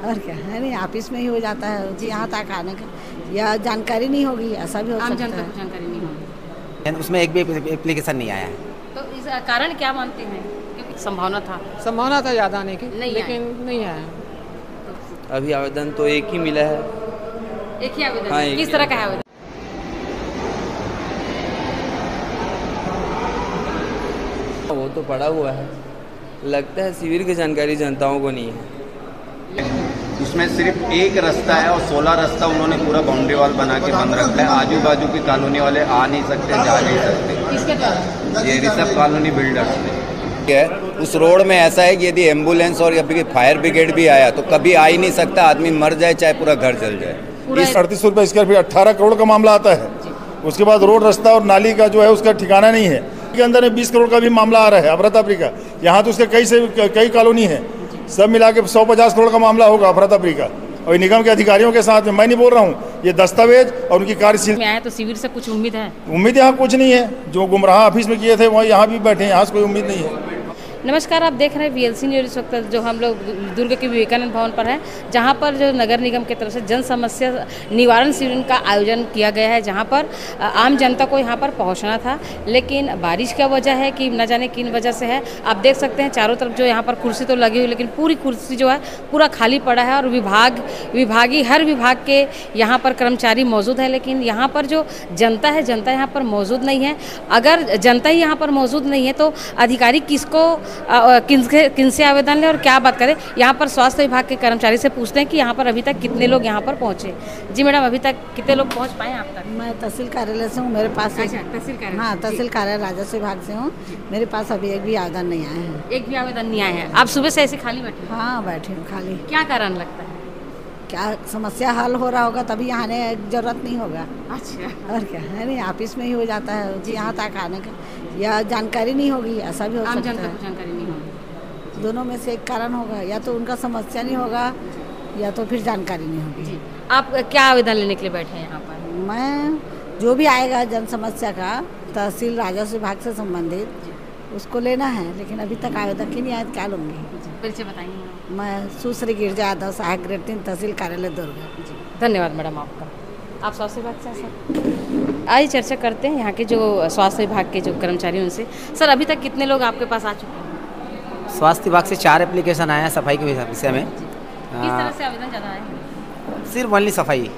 और क्या है, नहीं ऑफिस में ही हो जाता है जी, यहाँ तक आने का या जानकारी नहीं होगी, ऐसा भी हो आम सकता जनता है। को जानकारी नहीं होगी, उसमें एक भी एप्लीकेशन नहीं आया है। तो इस कारण क्या मानते हैं? क्योंकि संभावना था ज़्यादा आने की, नहीं लेकिन नहीं आया। अभी आवेदन तो एक ही मिला है। एक ही आवेदन हाँ, है। एक किस ही तरह का है आवेदन? वो तो पड़ा हुआ है, लगता है शिविर की जानकारी जनताओं को नहीं है। उसमें सिर्फ एक रास्ता है और 16 रास्ता उन्होंने पूरा बाउंड्री वॉल बना के बंद रखा है। आजू बाजू की कॉलोनी वाले आ नहीं सकते, जा नहीं सकते। किसके द्वारा? ये रिसर्व कॉलोनी बिल्डर्स ने है। उस रोड में ऐसा है कि यदि एम्बुलेंस और या फायर ब्रिगेड भी आया तो कभी आ ही नहीं सकता, आदमी मर जाए चाहे पूरा घर जल जाए। 20-38 रुपये स्क्वायर फीट 18 करोड़ का मामला आता है। उसके बाद रोड रास्ता और नाली का जो है उसका ठिकाना नहीं है। के अंदर में 20 करोड़ का भी मामला आ रहा है अफरा तफरी का। यहाँ तो उसके कई कॉलोनी है, सब मिला के 150 करोड़ का मामला होगा अफरा तफरी का। और निगम के अधिकारियों के साथ में मैं नहीं बोल रहा हूँ, ये दस्तावेज और उनकी कार्यशील में आए तो शिविर से कुछ उम्मीद है? उम्मीद यहाँ कुछ नहीं है। जो गुमराह ऑफिस में किए थे वही यहाँ भी बैठे हैं, यहाँ से कोई उम्मीद नहीं है। नमस्कार, आप देख रहे हैं VLC न्यूज़। इस वक्त जो हम लोग दुर्ग के विवेकानंद भवन पर हैं, जहां पर जो नगर निगम की तरफ से जन समस्या निवारण शिविर का आयोजन किया गया है, जहां पर आम जनता को यहां पर पहुंचना था, लेकिन बारिश क्या वजह है कि न जाने किन वजह से है। आप देख सकते हैं चारों तरफ जो यहां पर कुर्सी तो लगी हुई, लेकिन पूरी कुर्सी जो है पूरा खाली पड़ा है और विभागीय हर विभाग के यहाँ पर कर्मचारी मौजूद है, लेकिन यहाँ पर जो जनता है, जनता यहाँ पर मौजूद नहीं है। अगर जनता ही यहाँ पर मौजूद नहीं है तो अधिकारी किनसे आवेदन ले और क्या बात करें। यहाँ पर स्वास्थ्य विभाग के कर्मचारी से पूछते हैं कि यहाँ पर अभी तक कितने लोग यहाँ पर पहुँचे। जी मैडम, अभी तक कितने लोग पहुँच पाए आप तक? मैं तहसील कार्यालय से हूँ, मेरे पास तहसील कार्यालय? हाँ, तहसील कार्यालय राजस्व विभाग से हूँ। मेरे पास अभी एक भी आवेदन नहीं आए हैं। एक भी आवेदन नहीं आए हैं? आप सुबह से ऐसे खाली बैठे? हाँ, बैठे हूँ खाली। क्या कारण लगता है? क्या समस्या हल हो रहा होगा तभी यहाँ आने की जरूरत नहीं होगा। अच्छा, और क्या है, नहीं ऑफिस में ही हो जाता है जी, यहाँ तक आने का या जानकारी नहीं होगी, ऐसा भी हो आम सकता जनता है। को जानकारी नहीं होगी। दोनों में से एक कारण होगा, या तो उनका समस्या नहीं होगा या तो फिर जानकारी नहीं होगी। आप क्या आवेदन लेने के लिए बैठे हैं यहाँ पर? मैं जो भी आएगा जन समस्या का तहसील राजस्व विभाग से संबंधित उसको लेना है, लेकिन अभी तक आवेदन की नहीं आए, क्या लूँगी। परिचय बताएंगे? मैं सुश्री गिरजा यादव, सहायक ग्रेड 3 तहसील कार्यालय दुर्ग। धन्यवाद मैडम आपका। आप स्वास्थ्य विभाग से हैं सर? आइए चर्चा करते हैं यहाँ के जो स्वास्थ्य विभाग के जो कर्मचारी उनसे। सर, अभी तक कितने लोग आपके पास आ चुके हैं? स्वास्थ्य विभाग से 4 एप्लीकेशन आए हैं सफाई के विषय में। किस तरह से आवेदन ज़्यादा आए हैं? सिर्फ ओनली सफाई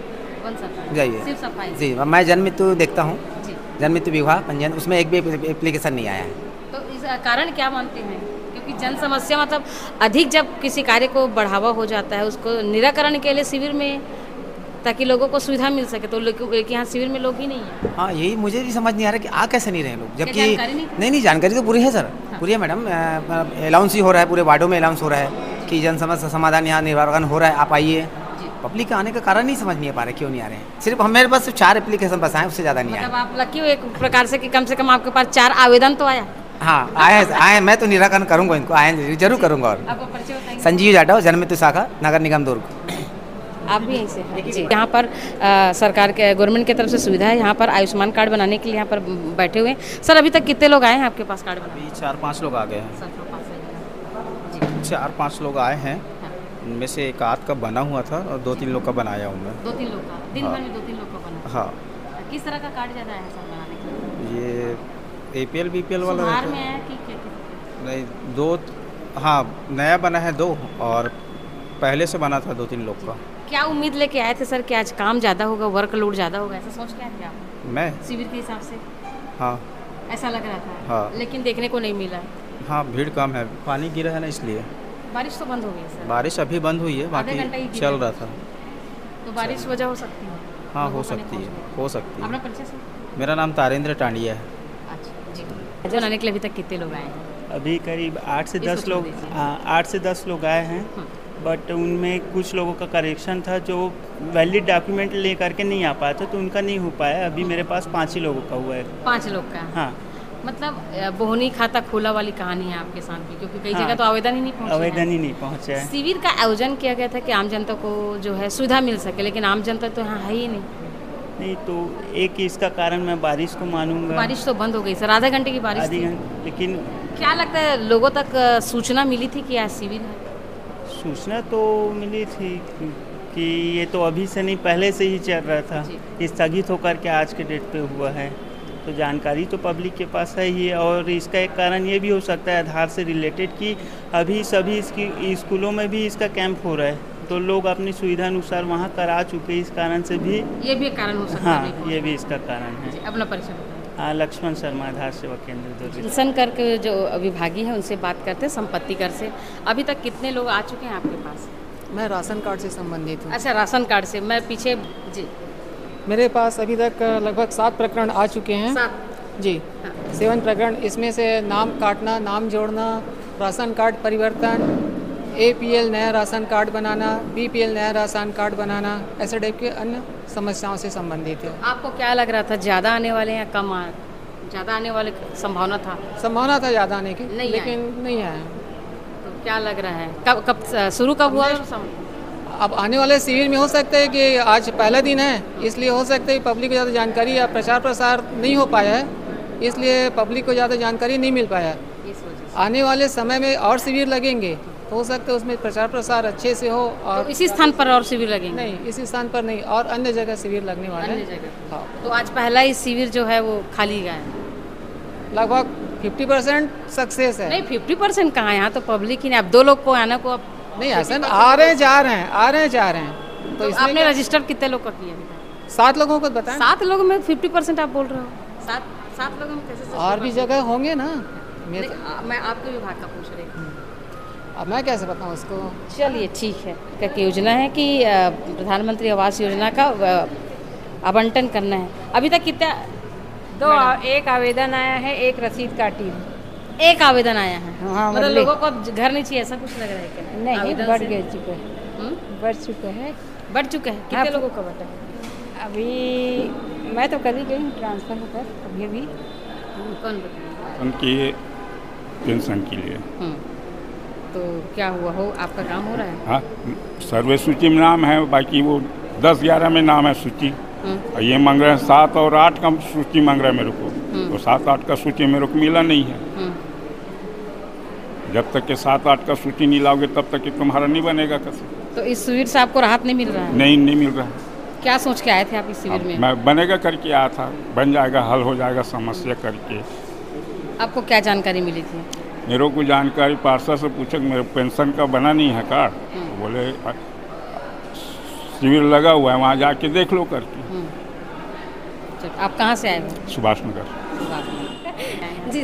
जाइए सिर्फ सफाई जी। मैं जन्म मृत्यु देखता हूँ, जी। जन्म मृत्यु विवाह पंजीयन, उसमें एक भी एप्लीकेशन नहीं आया है। तो इस कारण क्या मानते हैं? क्योंकि जन समस्या मतलब अधिक जब किसी कार्य को बढ़ावा हो जाता है उसको निराकरण के लिए शिविर में, ताकि लोगों को सुविधा मिल सके, तो लेकिन यहाँ शिविर में लोग ही नहीं है। हाँ, यही मुझे भी समझ नहीं आ रहा कि आ कैसे नहीं रहे लोग, जबकि जानकारी नहीं जानकारी तो पूरी है सर। हाँ। पूरी है मैडम, अलाउंस ही हो रहा है, पूरे वार्डों में अलाउंस हो रहा है कि जन समस्या समाधान यहाँ निवारण हो रहा है, आप आइए। पब्लिक का आने का कारण नहीं समझ नहीं पा रहे, क्यों नहीं आ रहे हैं। सिर्फ मेरे पास सिर्फ 4 एप्लीकेशन बस आए, उससे ज़्यादा नहीं आए। मतलब आप लकी हो एक प्रकार से कि कम आपके पास 4 आवेदन तो आया। हाँ, आए मैं तो निराकरण करूँगा, इनको आए जरूर करूँगा। और आपका परिचय बताएंगे? संजीव जाटव, जन्म मृत्यु शाखा, नगर निगम दुर्ग। आप भी यहीं से हैं? जी। यहाँ पर सरकार के गवर्नमेंट की तरफ से सुविधा है, यहाँ पर आयुष्मान कार्ड बनाने के लिए यहाँ पर बैठे हुए हैं। सर, अभी तक कितने लोग आए हैं आपके पास कार्ड बनाने? अभी 4-5 लोग आ गए हैं। 4-5 लोग आए हैं, उनमें से एक आध का बना हुआ था और 2-3 लोग का बनाया हूँ मैं। 2-3 लोग का दिन भर में 2-3 लोग का बना? हाँ। किस तरह का कार्ड ज़्यादा है सर बनाने के लिए? ये APL BPL वाला सुधार में है कि क्या? नहीं, 2 हाँ नया बना है 2 और पहले से बना था 2-3 लोग का। क्या उम्मीद लेके आए थे सर कि आज काम ज़्यादा होगा, वर्कलोड ज़्यादा होगा, ऐसा सोच के आए थे आप? मैं शिविर के हिसाब से हाँ ऐसा लग रहा था? हाँ। लेकिन देखने को नहीं मिला। हाँ, भीड़ कम है, पानी गिरा है ना इसलिए। बारिश तो बंद हो गई है सर? बारिश अभी बंद हुई है, आधे घंटे ही बाकी गिरा चल है। रहा था। तो बारिश वजह हो सकती है? हाँ, लोगों हो को नहीं सकती है, पहुंचने। हो सकती अपना है। परिचय सर? मेरा नाम तारेंद्र टांडिया है। अच्छा जी। जो आने के लिए अभी तक कितने लोग आए हैं? अभी करीब 8 से 10 लोग 8 से 10 लोग आए हैं, बट उनमें कुछ लोगों का करेक्शन था जो वैलिड डॉक्यूमेंट ले करके नहीं आ पाया था, तो उनका नहीं हो पाया। अभी मेरे पास 5 ही लोगों का हुआ है। 5 लोग का? हाँ। मतलब बोहनी खाता खोला वाली कहानी है आपके साथ भी, क्योंकि कई हाँ, जगह तो आवेदन ही नहीं पहुंचे। आवेदन ही नहीं पहुंचा है। शिविर का आयोजन किया गया था कि आम जनता को जो है सुविधा मिल सके, लेकिन आम जनता तो यहाँ है ही नहीं। तो एक इसका कारण मैं बारिश को मानूंगा। बारिश तो बंद हो गई सर, आधे घंटे की बारिश थी। लेकिन क्या लगता है लोगों तक सूचना मिली थी कि आज शिविर है? सूचना तो मिली थी कि ये तो अभी से नहीं, पहले से ही चल रहा था, स्थगित होकर के आज के डेट पे हुआ है। तो जानकारी तो पब्लिक के पास है ही, और इसका एक कारण ये भी हो सकता है आधार से रिलेटेड कि अभी सभी इसकी स्कूलों में भी इसका कैंप हो रहा है, तो लोग अपनी सुविधा अनुसार वहाँ करा चुके हैं, इस कारण से भी ये भी एक कारण हो सकता है। हाँ, ये भी इसका कारण है। अपना परिचय बताएं। लक्ष्मण शर्मा, आधार सेवा केंद्र दुर्ग। विल्सन कर के जो विभागी हैं उनसे बात करते हैं, संपत्ति कर से। अभी तक कितने लोग आ चुके हैं आपके पास? मैं राशन कार्ड से संबंधित हूँ। अच्छा, राशन कार्ड से। मैं पीछे जी, मेरे पास अभी तक लगभग 7 प्रकरण आ चुके हैं। 7 जी, 7 प्रकरण। इसमें से नाम काटना, नाम जोड़ना, राशन कार्ड परिवर्तन, APL नया राशन कार्ड बनाना, BPL नया राशन कार्ड बनाना, ऐसे टाइप के अन्य समस्याओं से संबंधित है। आपको क्या लग रहा था, ज़्यादा आने वाले हैं या कम ज़्यादा आने वाले संभावना था? संभावना था ज़्यादा आने की, लेकिन नहीं आया। तो क्या लग रहा है, कब शुरू कब हुआ? अब आने वाले शिविर में हो सकता है कि आज पहला दिन है, इसलिए हो सकता है पब्लिक को ज़्यादा जानकारी या प्रचार प्रसार नहीं हो पाया है, इसलिए पब्लिक को ज़्यादा जानकारी नहीं मिल पाया। आने वाले समय में और शिविर लगेंगे, तो हो सकता है उसमें प्रचार प्रसार अच्छे से हो। और तो इसी स्थान पर और शिविर लगेंगे? नहीं, इसी स्थान पर नहीं, और अन्य जगह शिविर लगने वाले हैं। हाँ। तो आज पहला ही शिविर जो है वो खाली गया है, लगभग 50% सक्सेस है। नहीं, 50% कहाँ है, यहाँ तो पब्लिक ही नहीं। अब 2 लोग को आना को अब नहीं, ऐसा आ रहे हैं जा रहे हैं, आ रहे हैं जा रहे हैं। तो आपने रजिस्टर कितने लोग का किया? 7 लोगों को बताएं। 7 लोगों में 50% आप बोल रहे हो? 7 लोगों में कैसे? और भी जगह होंगे ना। मैं आपके विभाग का पूछ रही हूँ, अब मैं कैसे बताऊँ उसको। चलिए ठीक है। एक योजना है कि प्रधानमंत्री आवास योजना का आवंटन करना है। अभी तक कितना? 1 आवेदन आया है, 1 रसीद काटी है। 1 आवेदन आया है? हाँ, मतलब लोगों को अब घर नहीं चाहिए, ऐसा कुछ लग रहा है क्या? नहीं, बढ़ गए चुके हैं, बढ़ चुके हैं। बढ़ चुके हैं? कितने लोगों का बढ़ा? अभी मैं तो कल ही गई ट्रांसफ़र होकर, अभी कौन बताया? उनकी पेंशन के लिए। तो क्या हुआ हो, आपका काम हो रहा है? हाँ, सर्वे सूची में नाम है, बाकी वो 10-11 में नाम है सूची। और ये मांग रहे हैं 7 और 8 का सूची मांग रहा है मेरे को। तो 7-8 का सूची मेरे को मिला नहीं है। जब तक के 7-8 का सूची नहीं लाओगे तब तक कि तुम्हारा नहीं बनेगा कैसे। तो इस शिविर से आपको राहत नहीं मिल रहा है? नहीं मिल रहा है। क्या सोच के आए थे आप इस शिविर में? मैं बनेगा करके आया था, बन जाएगा, हल हो जाएगा समस्या करके। आपको क्या जानकारी मिली थी? मेरे को जानकारी पार्षद से पूछा कि मेरे पेंशन का बना नहीं है कार्ड। तो बोले शिविर लगा हुआ है, वहाँ जाके देख लो करके। आप कहाँ से आए हो? सुभाष नगर। जी।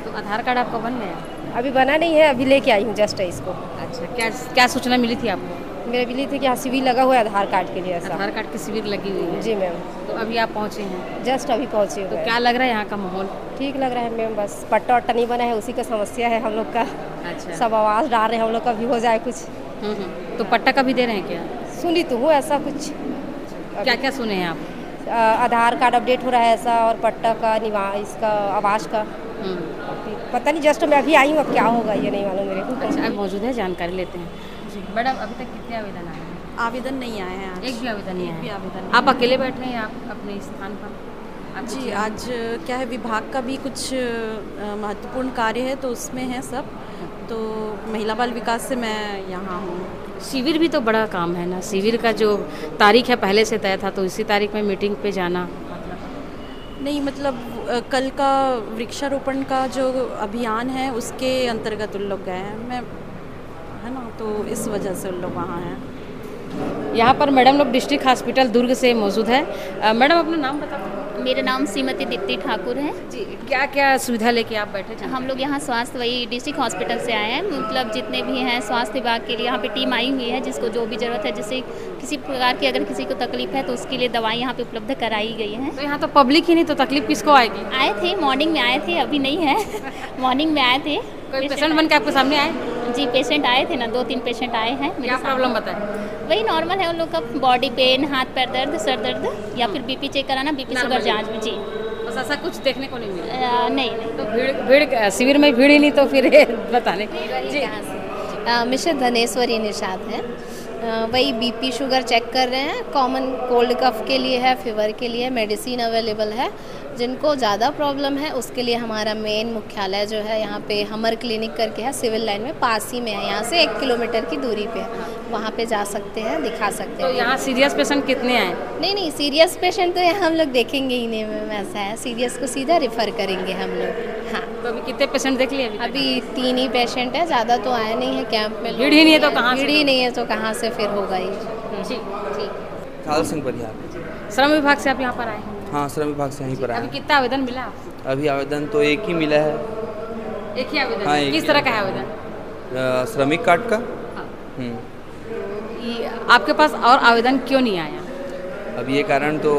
तो आधार कार्ड आपका बन गया? अभी बना नहीं है, अभी लेके आई हूँ जस्ट इसको। अच्छा, क्या सूचना मिली थी आपको? मेरे मिली थी कि हाँ शिविर लगा हुआ है आधार कार्ड के लिए। ऐसा आधार कार्ड की शिविर लगी हुई है? जी मैम। तो अभी आप पहुँचे हैं? जस्ट अभी पहुँचे हुए। तो क्या लग रहा है यहाँ का माहौल? ठीक लग रहा है मैम, बस पट्टा वट्टा नहीं बना है, उसी का समस्या है हम लोग का। अच्छा। सब आवाज़ डाल रहे हैं हम लोग का भी हो जाए कुछ। तो पट्टा का भी दे रहे हैं क्या? सुनी तो हूँ ऐसा कुछ। क्या सुने हैं आप? आधार कार्ड अपडेट हो रहा है ऐसा, और पट्टा का, इसका आवास का पता नहीं। जस्ट मैं अभी आई हूँ, अब क्या होगा ये नहीं मालूम मेरे को। अच्छा, मौजूद है, जानकारी लेते हैं। मैडम, अभी तक कितने आवेदन आए हैं? आवेदन नहीं आए हैं आज। एक भी आवेदन नहीं आया? आवेदन। आप अकेले बैठ रहे हैं आप अपने स्थान पर? जी, आज क्या है, विभाग का भी कुछ महत्वपूर्ण कार्य है, तो उसमें है सब। तो महिला बाल विकास से मैं यहाँ हूँ। शिविर भी तो बड़ा काम है ना। शिविर का जो तारीख है पहले से तय था, तो इसी तारीख में मीटिंग पे जाना नहीं, मतलब कल का वृक्षारोपण का जो अभियान है उसके अंतर्गत उन लोग गए हैं, मैं है ना, तो इस वजह से उन लोग वहाँ हैं। यहाँ पर मैडम लोग डिस्ट्रिक्ट हॉस्पिटल दुर्ग से मौजूद है। मैडम, अपना नाम बताओ। मेरा नाम श्रीमती दीप्ति ठाकुर है जी। क्या क्या सुविधा लेके आप बैठे? हम लोग यहाँ स्वास्थ्य वही डिस्ट्रिक्ट हॉस्पिटल से आए हैं, मतलब जितने भी हैं स्वास्थ्य विभाग के लिए यहाँ पे टीम आई हुई है, जिसको जो भी ज़रूरत है, जिससे किसी प्रकार की अगर किसी को तकलीफ है तो उसके लिए दवाई यहाँ पे उपलब्ध कराई गई है। तो यहाँ तो पब्लिक ही नहीं, तो तकलीफ किसको आएगी? आए थे, मॉर्निंग में आए थे, अभी नहीं है। मॉर्निंग में आए थे। कोई पेशेंट बन के आपके सामने आए? जी, पेशेंट आए थे ना, 2-3 पेशेंट आए हैं। क्या प्रॉब्लम बताए? वही नॉर्मल है उन लोग का, बॉडी पेन, हाथ पैर दर्द, सर दर्द, या फिर BP चेक कराना, BP शुगर जाँच में। जी, बस ऐसा कुछ देखने को नहीं मिला? नहीं। तो भीड़ शिविर में भीड़ ही नहीं, तो फिर बताने जी। मिस्टर धनेश्वरी निषाद है। वही BP शुगर चेक कर रहे हैं, कॉमन कोल्ड कफ के लिए है, फीवर के लिए मेडिसिन अवेलेबल है, जिनको ज़्यादा प्रॉब्लम है उसके लिए हमारा मेन मुख्यालय जो है यहाँ पे हमर क्लिनिक करके है, सिविल लाइन में पास ही में है, यहाँ से 1 किलोमीटर की दूरी पे है, वहाँ पे जा सकते हैं, दिखा सकते हैं। तो यहाँ सीरियस पेशेंट कितने आए? नहीं, सीरियस पेशेंट तो यहाँ हम लोग देखेंगे ही नहीं मैम, ऐसा है, सीरियस को सीधा रेफ़र करेंगे हम लोग। हाँ, तो अभी कितने पेशेंट देख लिए? अभी 3 ही पेशेंट है, ज़्यादा तो आए नहीं है कैंप में। भीड़ ही नहीं है तो कहाँ से? भीड़ ही नहीं है तो कहाँ से फिर होगा ही। ठीक। खाल सिंह परिहार। श्रम विभाग से आप यहाँ पर आए हैं? हाँ, श्रम विभाग से यहीं पर आए। अभी कितना आवेदन मिला आपको? अभी आवेदन तो एक ही मिला है। एक ही आवेदन? हाँ, किस तरह का है आवेदन? श्रमिक कार्ड का। आपके पास और आवेदन क्यों नहीं आया? अब ये कारण तो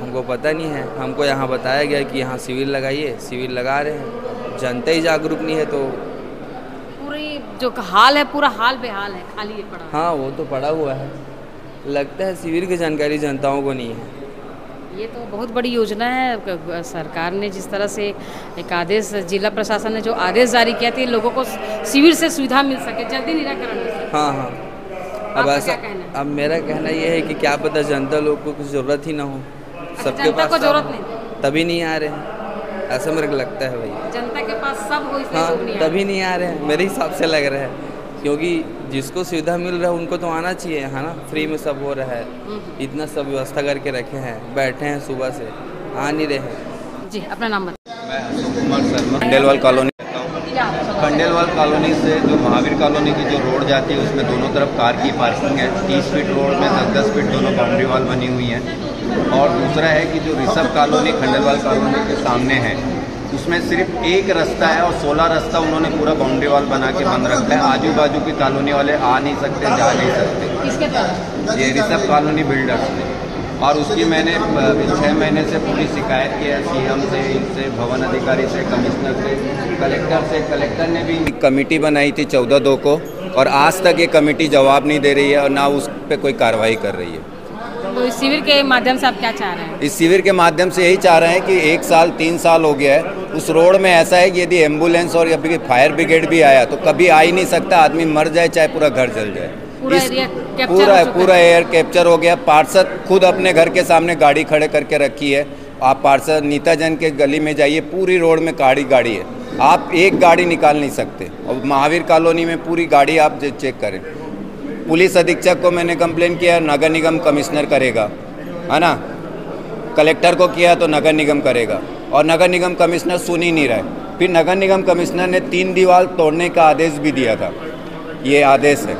हमको पता नहीं है, हमको यहाँ बताया गया कि यहाँ सिविल लगाइए, सिविल लगा रहे हैं, जनता ही जागरूक नहीं है तो पूरी जो हाल है पूरा हाल बेहाल है, खाली पड़ा। हाँ, वो तो पड़ा हुआ है, लगता है सिविल की जानकारी जनताओं को नहीं है। ये तो बहुत बड़ी योजना है, सरकार ने जिस तरह से एक आदेश, जिला प्रशासन ने जो आदेश जारी किया था लोगों को सिविल से सुविधा मिल सके, जल्दी निराकरण हो सके। हाँ। अब ऐसा, अब मेरा कहना ये है कि क्या पता जनता लोग को कुछ ज़रूरत ही ना हो, सबके पास को जरूरत नहीं, तभी नहीं आ रहे हैं, ऐसा मेरे को लगता है भाई। जनता के पास सब हो इसलिए हाँ, नहीं तभी नहीं आ रहे हैं, मेरे हिसाब से लग रहा है, क्योंकि जिसको सुविधा मिल रहा है उनको तो आना चाहिए, है ना। फ्री में सब हो रहा है, इतना सब व्यवस्था करके रखे हैं, बैठे हैं सुबह से, आ नहीं रहे हैं। जी, अपना नाम बताइए। मैं अशोक कुमार शर्मा, खंडेलवाल कॉलोनी। खंडेलवाल कॉलोनी से जो महावीर कॉलोनी की जो रोड जाती है उसमें दोनों तरफ कार की पार्किंग है, 30 फीट रोड में 10-10 फीट दोनों बाउंड्री वॉल बनी हुई हैं। और दूसरा है कि जो ऋषभ कॉलोनी खंडेलवाल कॉलोनी के सामने है उसमें सिर्फ एक रास्ता है और 16 रास्ता उन्होंने पूरा बाउंड्री वॉल बना के बंद रखा है, आजू बाजू की कॉलोनी वाले आ नहीं सकते, जा नहीं सकते। ये ऋषभ कॉलोनी बिल्डर्स ने, और उसकी मैंने 6 महीने से पूरी शिकायत की है सीएम से, इनसे, भवन अधिकारी से, कमिश्नर से, कलेक्टर से। कलेक्टर ने भी कमेटी बनाई थी 14/2 को, और आज तक ये कमेटी जवाब नहीं दे रही है और ना उस पर कोई कार्रवाई कर रही है। तो इस शिविर के माध्यम से आप क्या चाह रहे हैं? इस शिविर के माध्यम से यही चाह रहे हैं कि 1 साल 3 साल हो गया है, उस रोड में ऐसा है कि यदि एम्बुलेंस और अभी फायर ब्रिगेड भी आया तो कभी आ ही नहीं सकता, आदमी मर जाए चाहे पूरा घर जल जाए। पूरा एयर कैप्चर हो गया। पार्षद खुद अपने घर के सामने गाड़ी खड़े करके रखी है, आप पार्षद नीता जन के गली में जाइए, पूरी रोड में गाड़ी है, आप एक गाड़ी निकाल नहीं सकते। और महावीर कॉलोनी में पूरी गाड़ी आप चेक करें। पुलिस अधीक्षक को मैंने कंप्लेन किया, नगर निगम कमिश्नर करेगा, है ना। कलेक्टर को किया तो नगर निगम करेगा, और नगर निगम कमिश्नर सुन ही नहीं रहा है। फिर नगर निगम कमिश्नर ने 3 दीवार तोड़ने का आदेश भी दिया था, ये आदेश है।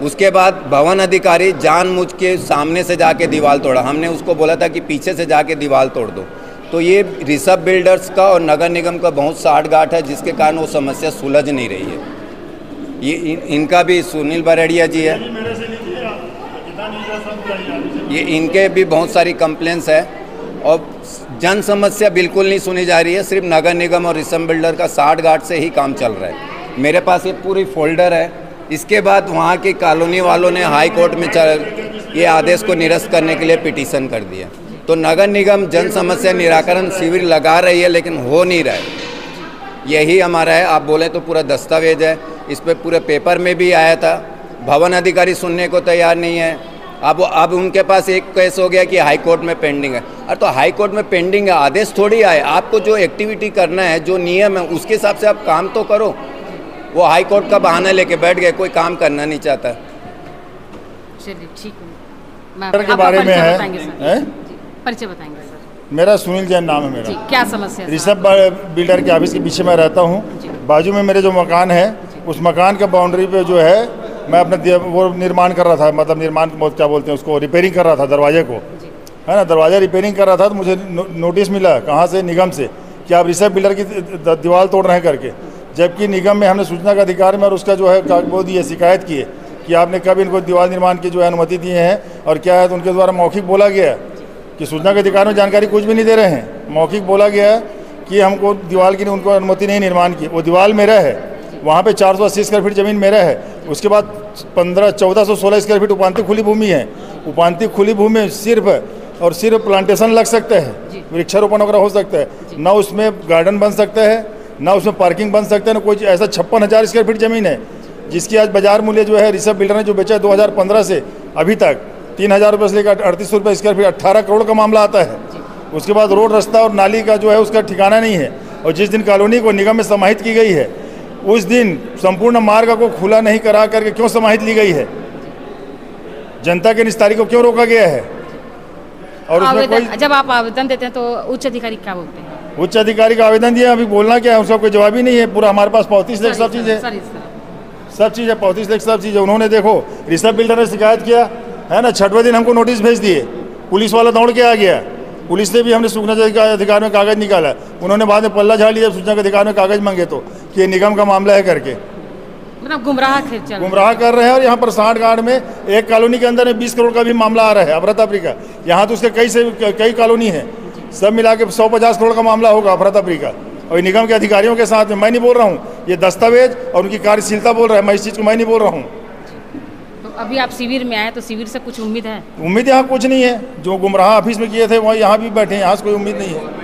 उसके बाद भवन अधिकारी जानबूझ के सामने से जाके दीवार तोड़ा, हमने उसको बोला था कि पीछे से जाके दीवार तोड़ दो। तो ये ऋषभ बिल्डर्स का और नगर निगम का बहुत साठगांठ है, जिसके कारण वो समस्या सुलझ नहीं रही है। ये इनका भी सुनील बरेड़िया जी है, ये इनके भी बहुत सारी कंप्लेंट्स है, और जन समस्या बिल्कुल नहीं सुनी जा रही है। सिर्फ नगर निगम और ऋषभ बिल्डर का साठगांठ से ही काम चल रहा है। मेरे पास ये पूरी फोल्डर है। इसके बाद वहाँ की कॉलोनी वालों ने हाई कोर्ट में ये आदेश को निरस्त करने के लिए पिटीशन कर दिया। तो नगर निगम जन समस्या निराकरण शिविर लगा रही है, लेकिन हो नहीं रहा है। यही हमारा है, आप बोले तो पूरा दस्तावेज है, इस पर पूरे पेपर में भी आया था। भवन अधिकारी सुनने को तैयार नहीं है। अब उनके पास एक केस हो गया कि हाई कोर्ट में पेंडिंग है। अरे तो हाई कोर्ट में पेंडिंग है, आदेश थोड़ी आए। आपको जो एक्टिविटी करना है, जो नियम है, उसके हिसाब से आप काम तो करो। वो हाई कोर्ट का बहाना लेके बैठ गए, कोई काम करना नहीं चाहता। चलिए ठीक है, के बारे में है, परिचय बताएंगे सर। मेरा सुनील जैन नाम है मेरा। क्या समस्या? ऋषभ बिल्डर के ऑफिस के पीछे मैं रहता हूँ। बाजू में मेरे जो मकान है, उस मकान के बाउंड्री पे जो है मैं अपने वो निर्माण कर रहा था, मतलब निर्माण क्या बोलते हैं उसको, रिपेयरिंग कर रहा था दरवाजे को, है ना। दरवाजा रिपेयरिंग कर रहा था तो मुझे नोटिस मिला कहाँ से, निगम से, कि आप ऋषभ बिल्डर की दीवार तोड़ रहे हैं करके। जबकि निगम में हमने सूचना का अधिकार में और उसका जो है वो दिए, शिकायत की है कि आपने कब इनको दीवार निर्माण की जो है अनुमति दी है और क्या है। तो उनके द्वारा मौखिक बोला गया कि सूचना के अधिकार में जानकारी कुछ भी नहीं दे रहे हैं। मौखिक बोला गया कि हमको दीवार की उनको अनुमति नहीं निर्माण की। वो दीवार मेरा है, वहाँ पे 480 स्क्वायर फीट ज़मीन मेरा है। उसके बाद 1416 स्क्वायर फीट उपांतिक खुली भूमि है। उपांतिक खुली भूमि में सिर्फ और सिर्फ प्लांटेशन लग सकता है, वृक्षारोपण वगैरह हो सकता है, ना उसमें गार्डन बन सकता है, ना उसमें पार्किंग बन सकता है, ना कोई ऐसा। 56,000 स्क्वायर फीट ज़मीन है जिसकी आज बाजार मूल्य जो है ऋषभ बिल्डर ने जो बेचा है 2015 से अभी तक 3,000 रुपये से लेकर 3800 रुपये स्क्वायर फीट, 18 करोड़ का मामला आता है। उसके बाद रोड, रास्ता और नाली का जो है उसका ठिकाना नहीं है। और जिस दिन कॉलोनी को निगम में समाहित की गई है उस दिन संपूर्ण मार्ग को खुला नहीं करा करके क्यों समाहित ली गई है? जनता के निस्तारी को क्यों रोका गया है? और उसमें कोई जब आप आवेदन देते हैं तो उच्च अधिकारी क्या बोलते हैं? उच्च अधिकारी का आवेदन दिया, अभी बोलना क्या है, उसका कोई जवाब ही नहीं है। पूरा हमारे पास 35 लाख सब चीज़ है, सब चीज़ है, 35 लाख सब चीज़ है। उन्होंने देखो रिसर्व बिल्डर ने शिकायत किया है ना, 6वें दिन हमको नोटिस भेज दिए, पुलिस वाला दौड़ के आ गया। पुलिस से भी हमने सूचना के अधिकार में कागज़ निकाला, उन्होंने बाद में पल्ला झाड़ लिया सूचना के अधिकार में कागज़ मांगे तो कि ये निगम का मामला है करके, मतलब गुमराह कर रहे हैं। और यहाँ पर सांठ गांठ में एक कॉलोनी के अंदर में 20 करोड़ का भी मामला आ रहा है, अफरा तफरी का। यहाँ तो उसके कई कॉलोनी है, सब मिला के 150 करोड़ का मामला होगा अफरा तफरी का। और निगम के अधिकारियों के साथ में मैं नहीं बोल रहा हूँ, ये दस्तावेज और उनकी कार्यशीलता बोल रहा है, मैं इस चीज़ को मैं नहीं बोल रहा हूँ। तो अभी आप शिविर में आए तो शिविर से कुछ उम्मीद है? उम्मीद यहाँ कुछ नहीं है, जो गुमराह ऑफिस में किए थे वही यहाँ भी बैठे हैं, यहाँ से कोई उम्मीद नहीं है।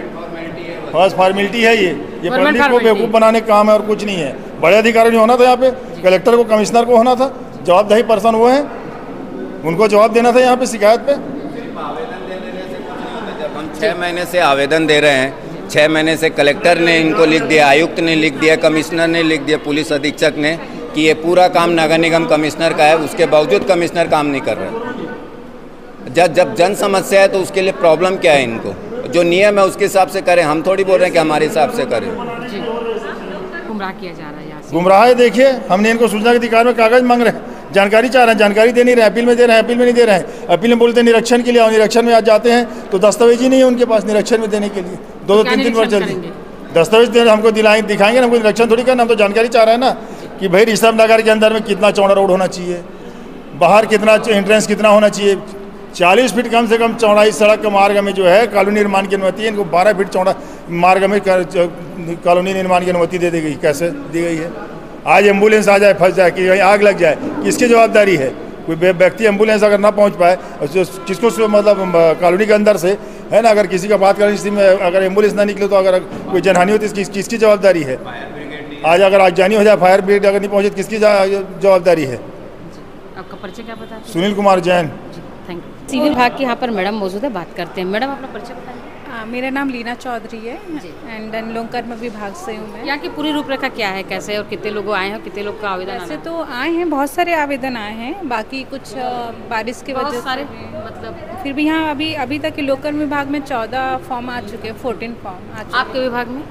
बस फॉर्मेलिटी है ये पब्लिक को बेवकूफ़ बनाने का काम है और कुछ नहीं है। बड़े अधिकारी नहीं होना था यहाँ पे, कलेक्टर को, कमिश्नर को होना था, जवाबदेही पर्सन वो है, उनको जवाब देना था यहाँ पे शिकायत पे। जब हम 6 महीने से आवेदन दे रहे हैं, 6 महीने से कलेक्टर ने इनको लिख दिया, आयुक्त ने लिख दिया, कमिश्नर ने लिख दिया, पुलिस अधीक्षक ने कि ये पूरा काम नगर निगम कमिश्नर का है, उसके बावजूद कमिश्नर काम नहीं कर रहे। जब जन समस्या है तो उसके लिए प्रॉब्लम क्या है? इनको जो नियम है उसके हिसाब से करें, हम थोड़ी बोल रहे हैं कि हमारे हिसाब से करें। गुमराह किया जा रहा है यहाँ से। गुमराह है, देखिए हमने इनको सूचना के अधिकार में कागज़ मांग रहे हैं, जानकारी चाह रहे हैं, जानकारी दे नहीं रहे, अपील में दे रहे हैं, अपील में नहीं दे रहे हैं। अपील में बोलते हैं निरीक्षण के लिए आओ, निरीक्षण में आज जाते हैं तो दस्तावेज ही नहीं है उनके पास निरीक्षण में देने के लिए। 2-3 बार जल्दी दस्तावेज दे हमको दिखाएंगे, हमको निरीक्षण थोड़ी करना, हम तो जानकारी चाह रहे हैं ना कि भाई रिसर्व नगर के अंदर में कितना चौड़ा रोड होना चाहिए, बाहर कितना एंट्रेंस कितना होना चाहिए। 40 फीट कम से कम चौड़ाई सड़क के मार्ग में जो है कॉलोनी निर्माण की अनुमति है, इनको 12 फीट चौड़ा मार्ग में कॉलोनी निर्माण की अनुमति दे दी गई। कैसे दी गई है? आज एम्बुलेंस आ जाए, फंस जाए, कि कहीं आग लग जाए, किसकी जवाबदारी है? कोई व्यक्ति एम्बुलेंस अगर ना पहुंच पाए, किसको मतलब कॉलोनी के अंदर से है ना, अगर किसी का बात करें स्थिति में अगर एम्बुलेंस ना निकले तो अगर कोई जनहानि होती है किसकी जवाबदारी है? आज अगर आगजानी हो जाए, फायर ब्रिगेड अगर नहीं पहुंचे तो किसकी जवाबदारी है? आपका परिचय क्या बताते हैं? Sunil Kumar Jain. Thank you. Civil विभाग के यहाँ पर मैडम मौजूद है, बात करते हैं। मैडम अपना परिचय बताइए। मेरा नाम लीना चौधरी है एंड देन लोक कर्म विभाग से हूँ मैं। यहाँ की पूरी रूपरेखा क्या है, कैसे और कितने लोग आए हैं, कितने लोग का आवेदन? वैसे तो आए हैं, बहुत सारे आवेदन आए हैं, बाकी कुछ बारिश की वजह से मतलब फिर भी यहाँ अभी तक लोक कर्म विभाग में 14 फॉर्म आ चुके हैं, 14 फॉर्म आ चुके। आपके विभाग में?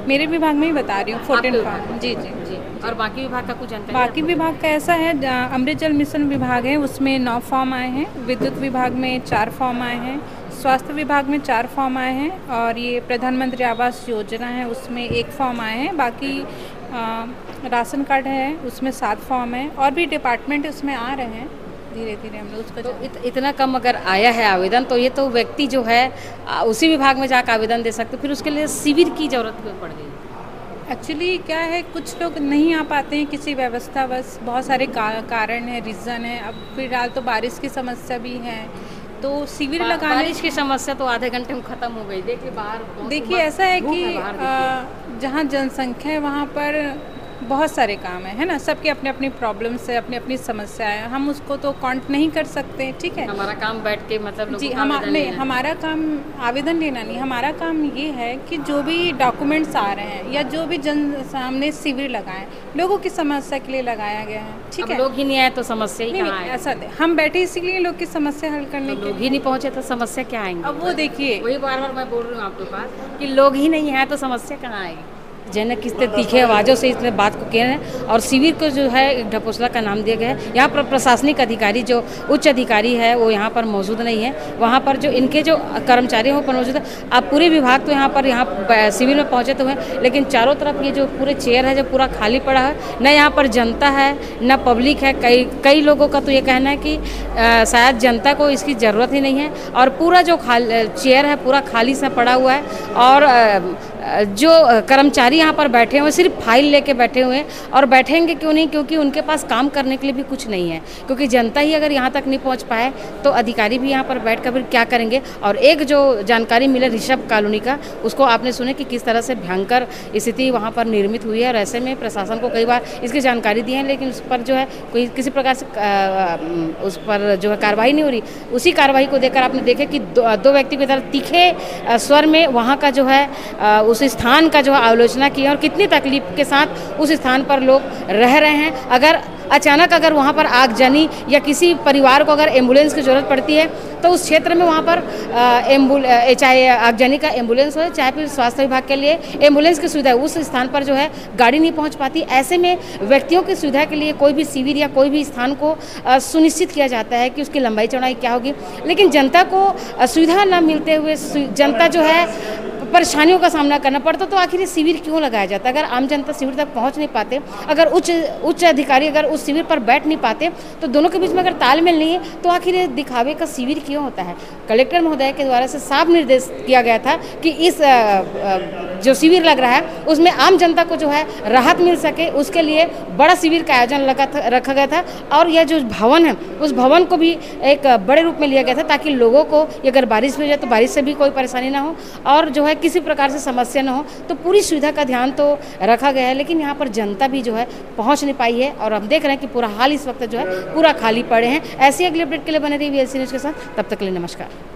मेरे विभाग में ही बता रही हूँ 14 फॉर्म। जी जी जी। और बाकी विभाग का कुछ जानकारी? बाकी विभाग का ऐसा है, अमृत जल मिशन विभाग है उसमें 9 फॉर्म आए हैं, विद्युत विभाग में 4 फॉर्म आए हैं, स्वास्थ्य विभाग में 4 फॉर्म आए हैं, और ये प्रधानमंत्री आवास योजना है उसमें 1 फॉर्म आए हैं। बाकी राशन कार्ड है उसमें 7 फॉर्म है, और भी डिपार्टमेंट उसमें आ रहे हैं धीरे धीरे हम लोग उसको। तो इतना कम अगर आया है आवेदन तो ये तो व्यक्ति जो है उसी विभाग में जाकर आवेदन दे सकते, फिर उसके लिए शिविर की जरूरत क्यों पड़ गई? एक्चुअली क्या है, कुछ लोग नहीं आ पाते हैं किसी व्यवस्था, बस बहुत सारे कारण है, रीज़न है। अब फिलहाल तो बारिश की समस्या भी है, तो शिविर लगाने। बारिश की समस्या तो आधे घंटे में ख़त्म हो गई। देखिए बाहर, देखिए ऐसा है कि जहाँ जनसंख्या है वहाँ पर बहुत सारे काम है ना, सबके अपने अपनी प्रॉब्लम्स है, अपनी अपनी समस्या है, हम उसको तो काउंट नहीं कर सकते। ठीक है, हमारा काम बैठ के मतलब जी हमारा काम आवेदन लेना नहीं, हमारा काम ये है कि जो भी डॉक्यूमेंट्स आ रहे हैं या जो भी जन सामने शिविर लगाए, लोगों की समस्या के लिए लगाया गया है। ठीक है, लोग ही नहीं आए तो समस्या ही कहाँ है? ऐसा हम बैठे इसीलिए लोग की समस्या हल करने के। लोग ही नहीं पहुँचे तो समस्या क्या आएंगे? अब वो देखिए, वही बार बार मैं बोल रही हूँ आपके पास कि लोग ही नहीं है तो समस्या कहाँ आएगी? जैन कितने तीखे आवाज़ों से इतने बात को कह रहे हैं। और शिविर को जो है एक ढकोसला का नाम दिया गया है। यहाँ पर प्रशासनिक अधिकारी जो उच्च अधिकारी है वो यहाँ पर मौजूद नहीं है, वहाँ पर जो इनके जो कर्मचारी हैं वो पर मौजूद है। अब पूरे विभाग तो यहाँ शिविर में पहुँचे तो हैं, लेकिन चारों तरफ ये जो पूरे चेयर है जो पूरा खाली पड़ा है, न यहाँ पर जनता है न पब्लिक है। कई लोगों का तो ये कहना है कि शायद जनता को इसकी ज़रूरत ही नहीं है, और पूरा जो चेयर है पूरा खाली सा पड़ा हुआ है। और जो कर्मचारी यहाँ पर बैठे हुए सिर्फ फाइल लेके बैठे हुए हैं, और बैठेंगे क्यों नहीं, क्योंकि उनके पास काम करने के लिए भी कुछ नहीं है। क्योंकि जनता ही अगर यहाँ तक नहीं पहुँच पाए तो अधिकारी भी यहाँ पर बैठ कर फिर क्या करेंगे। और एक जो जानकारी मिले ऋषभ कॉलोनी का, उसको आपने सुने कि किस तरह से भयंकर स्थिति वहाँ पर निर्मित हुई है, और ऐसे में प्रशासन को कई बार इसकी जानकारी दी है, लेकिन उस पर जो है कोई किसी प्रकार से उस पर जो है कार्रवाई नहीं हो रही। उसी कार्रवाई को देखकर आपने देखे कि दो व्यक्ति की तरह तीखे स्वर में वहाँ का जो है उस स्थान का जो है आलोचना की है, और कितनी तकलीफ के साथ उस स्थान पर लोग रह रहे हैं। अगर अचानक अगर वहाँ पर आगजनी या किसी परिवार को अगर एम्बुलेंस की ज़रूरत पड़ती है तो उस क्षेत्र में वहाँ पर चाहे आगजनी का एम्बुलेंस हो, चाहे फिर स्वास्थ्य विभाग के लिए एम्बुलेंस की सुविधा, उस स्थान पर जो है गाड़ी नहीं पहुँच पाती। ऐसे में व्यक्तियों की सुविधा के लिए कोई भी शिविर या कोई भी स्थान को सुनिश्चित किया जाता है कि उसकी लंबाई चौड़ाई क्या होगी, लेकिन जनता को सुविधा न मिलते हुए जनता जो है परेशानियों का सामना करना पड़ता, तो आखिर ये शिविर क्यों लगाया जाता है। अगर आम जनता शिविर तक पहुंच नहीं पाते, अगर उच्च अधिकारी अगर उस शिविर पर बैठ नहीं पाते, तो दोनों के बीच में अगर तालमेल नहीं है तो आखिर ये दिखावे का शिविर क्यों होता है। कलेक्टर महोदय के द्वारा से साफ निर्देश किया गया था कि इस जो शिविर लग रहा है उसमें आम जनता को जो है राहत मिल सके, उसके लिए बड़ा शिविर का आयोजन रखा गया था। और यह जो भवन है उस भवन को भी एक बड़े रूप में लिया गया था, ताकि लोगों को अगर बारिश हो जाए तो बारिश से भी कोई परेशानी ना हो, और जो है किसी प्रकार से समस्या ना हो। तो पूरी सुविधा का ध्यान तो रखा गया है, लेकिन यहाँ पर जनता भी जो है पहुँच नहीं पाई है, और हम देख रहे हैं कि पूरा हाल इस वक्त जो है पूरा खाली पड़े हैं। ऐसी अगली अपडेट के लिए बने रही VLC न्यूज़ के साथ, तब तक के लिए नमस्कार।